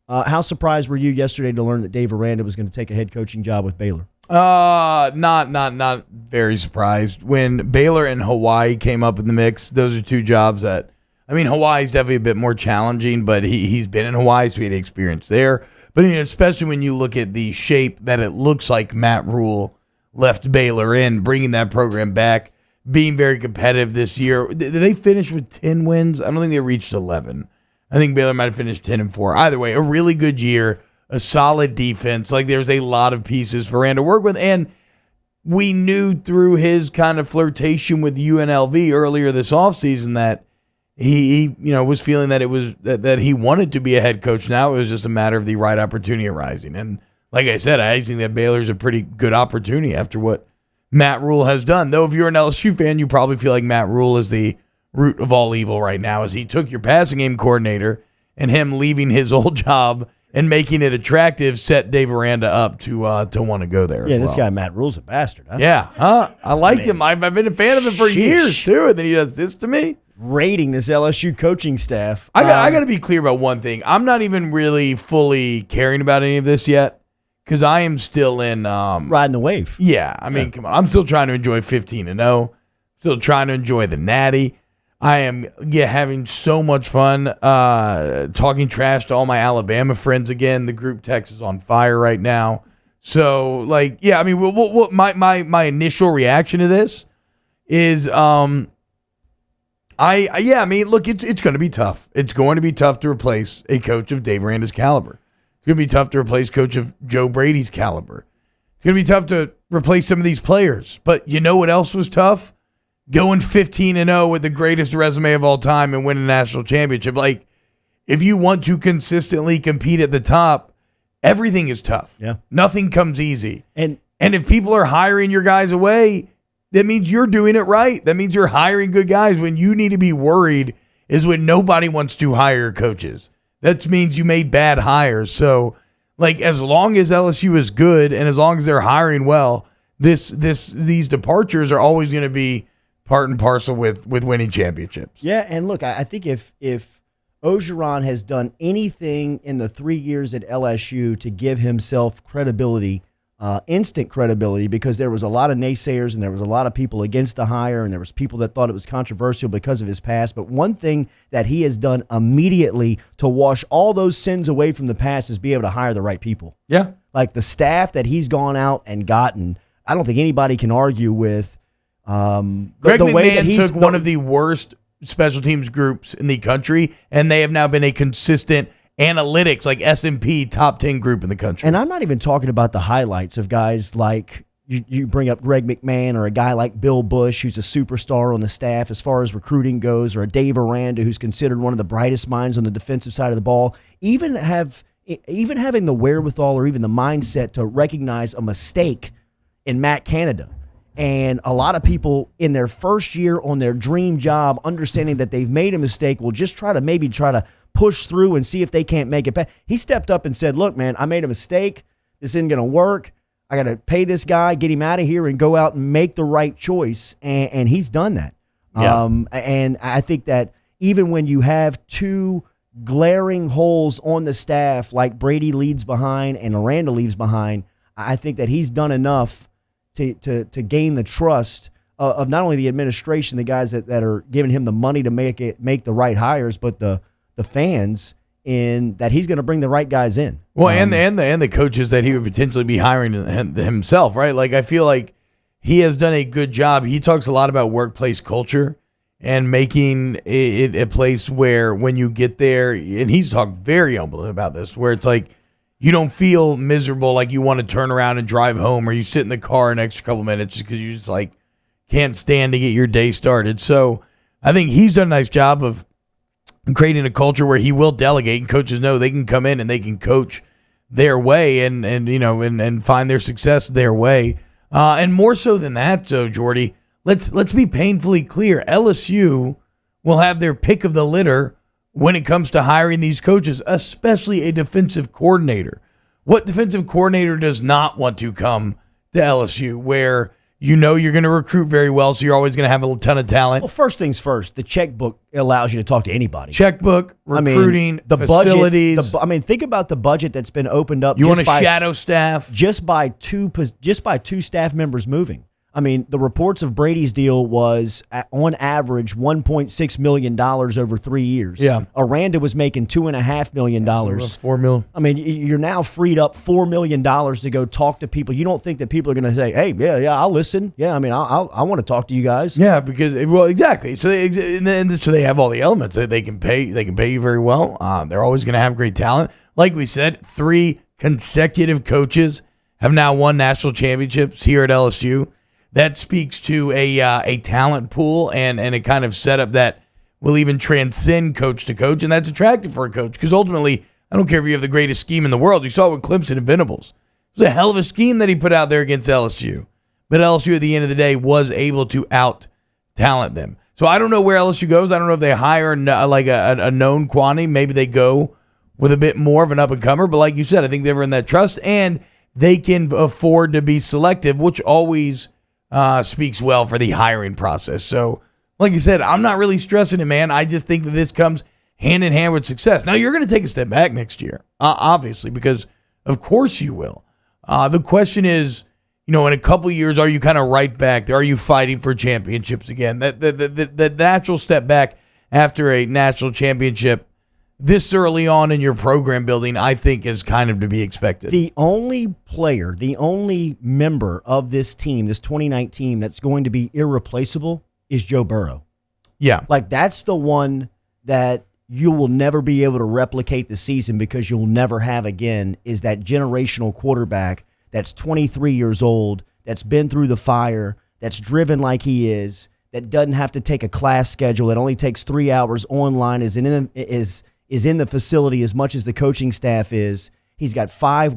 How surprised were you yesterday to learn that Dave Aranda was going to take a head coaching job with Baylor? Not very surprised. When Baylor and Hawaii came up in the mix, those are two jobs that, Hawaii's definitely a bit more challenging, but he's been in Hawaii, so he had experience there. But especially when you look at the shape that it looks like Matt Rule left Baylor in, bringing that program back, being very competitive this year. Did they finish with 10 wins? I don't think they reached 11. I think Baylor might have finished 10-4. Either way, a really good year, a solid defense. Like, there's a lot of pieces for Rand to work with. And we knew through his kind of flirtation with UNLV earlier this offseason that he was feeling that it was that he wanted to be a head coach. Now it was just a matter of the right opportunity arising. And like I said, I think that Baylor's a pretty good opportunity after what Matt Rule has done. Though if you're an LSU fan, you probably feel like Matt Rule is the root of all evil right now, as he took your passing game coordinator and him leaving his old job and making it attractive set Dave Aranda up to want to go there. Yeah, this guy Matt Rule's a bastard. Huh? Yeah, I liked him. I've been a fan of him for years too, and then he does this to me. Rating this LSU coaching staff. I got to be clear about one thing. I'm not even really fully caring about any of this yet, because I am still in riding the wave. Yeah, come on. I'm still trying to enjoy 15-0. Still trying to enjoy the Natty. I am having so much fun talking trash to all my Alabama friends again. The group text is on fire right now. So, my initial reaction to this is, look, it's going to be tough. It's going to be tough to replace a coach of Dave Aranda's caliber. It's going to be tough to replace coach of Joe Brady's caliber. It's going to be tough to replace some of these players. But you know what else was tough? Going 15-0 with the greatest resume of all time and win a national championship. Like, if you want to consistently compete at the top, everything is tough. Yeah. Nothing comes easy. And if people are hiring your guys away, that means you're doing it right. That means you're hiring good guys. When you need to be worried is when nobody wants to hire coaches. That means you made bad hires. So, as long as LSU is good and as long as they're hiring well, these departures are always going to be part and parcel with winning championships. Yeah, and look, I think if Orgeron has done anything in the 3 years at LSU to give himself credibility, instant credibility, because there was a lot of naysayers and there was a lot of people against the hire and there was people that thought it was controversial because of his past. But one thing that he has done immediately to wash all those sins away from the past is be able to hire the right people. Yeah. Like the staff that he's gone out and gotten, I don't think anybody can argue with. Greg McMahon took one of the worst special teams groups in the country, and they have now been a consistent analytics, like S&P top 10 group in the country. And I'm not even talking about the highlights of guys like you bring up Greg McMahon or a guy like Bill Bush, who's a superstar on the staff as far as recruiting goes, or a Dave Aranda, who's considered one of the brightest minds on the defensive side of the ball. Even having the wherewithal or even the mindset to recognize a mistake in Matt Canada. And a lot of people in their first year on their dream job, understanding that they've made a mistake, will just try to push through and see if they can't make it back. He stepped up and said, look, man, I made a mistake. This isn't going to work. I got to pay this guy, get him out of here, and go out and make the right choice. And he's done that. Yeah. And I think that even when you have two glaring holes on the staff, like Brady leaves behind and Aranda leaves behind, I think that he's done enough to gain the trust of not only the administration, the guys that are giving him the money to make the right hires, but the fans, in that he's going to bring the right guys in. Well, and the coaches that he would potentially be hiring himself, right? Like, I feel like he has done a good job. He talks a lot about workplace culture and making it a place where when you get there, and he's talked very openly about this, where it's like, you don't feel miserable, like you want to turn around and drive home, or you sit in the car an extra couple minutes just because you just can't stand to get your day started. So I think he's done a nice job of creating a culture where he will delegate, and coaches know they can come in and they can coach their way and find their success their way. And more so than that, so Jordy, let's be painfully clear. LSU will have their pick of the litter when it comes to hiring these coaches, especially a defensive coordinator. What defensive coordinator does not want to come to LSU, where You know you're going to recruit very well, so you're always going to have a ton of talent. Well, first things first, the checkbook allows you to talk to anybody. Checkbook, recruiting, the facilities. Budget, think about the budget that's been opened up. You want a shadow staff? Just by two staff members moving. I mean, the reports of Brady's deal was, on average, $1.6 million over 3 years. Yeah. Aranda was making $2.5 million. $4 million. I mean, you're now freed up $4 million to go talk to people. You don't think that people are going to say, hey, yeah, I'll listen. Yeah, I mean, I want to talk to you guys. Yeah, because, well, exactly. So they have all the elements. They can pay you very well. They're always going to have great talent. Like we said, 3 consecutive coaches have now won national championships here at LSU. That speaks to a talent pool and a kind of setup that will even transcend coach to coach, and that's attractive for a coach because ultimately, I don't care if you have the greatest scheme in the world. You saw it with Clemson and Venables. It was a hell of a scheme that he put out there against LSU, but LSU at the end of the day was able to out-talent them. So I don't know where LSU goes. I don't know if they hire a known quantity. Maybe they go with a bit more of an up-and-comer, but like you said, I think they're in that trust, and they can afford to be selective, which always speaks well for the hiring process. So, like you said, I'm not really stressing it, man. I just think that this comes hand in hand with success. Now, you're going to take a step back next year, obviously, because of course you will. The question is, in a couple of years, are you kind of right back there? Are you fighting for championships again? The natural step back after a national championship this early on in your program building, I think, is kind of to be expected. The only player, the only member of this team, this 2019, that's going to be irreplaceable is Joe Burrow. Yeah. Like, that's the one that you will never be able to replicate the season because you'll never have again, is that generational quarterback that's 23 years old, that's been through the fire, that's driven like he is, that doesn't have to take a class schedule, that only takes 3 hours online, is in the facility as much as the coaching staff is. He's got five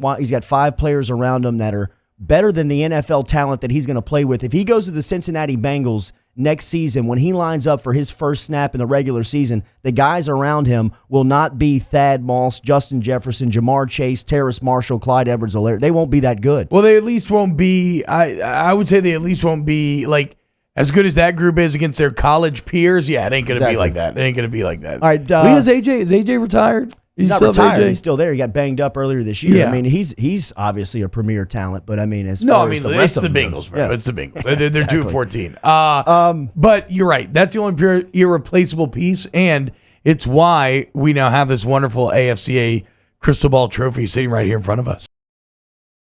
players around him that are better than the NFL talent that he's going to play with. If he goes to the Cincinnati Bengals next season, when he lines up for his first snap in the regular season, the guys around him will not be Thad Moss, Justin Jefferson, Jamar Chase, Terrace Marshall, Clyde Edwards-Helaire. They won't be that good. Well, they at least won't be, I would say they at least won't be like as good as that group is against their college peers. Yeah, it ain't going to be like that. It ain't going to be like that. All right. Is AJ retired? He's not retired. He's still there. He got banged up earlier this year. Yeah. I mean, he's obviously a premier talent, but I mean, it's the Bengals, bro. Yeah. It's the Bengals. They're Exactly. 2-14. But you're right. That's the only pure irreplaceable piece, and it's why we now have this wonderful AFCA crystal ball trophy sitting right here in front of us.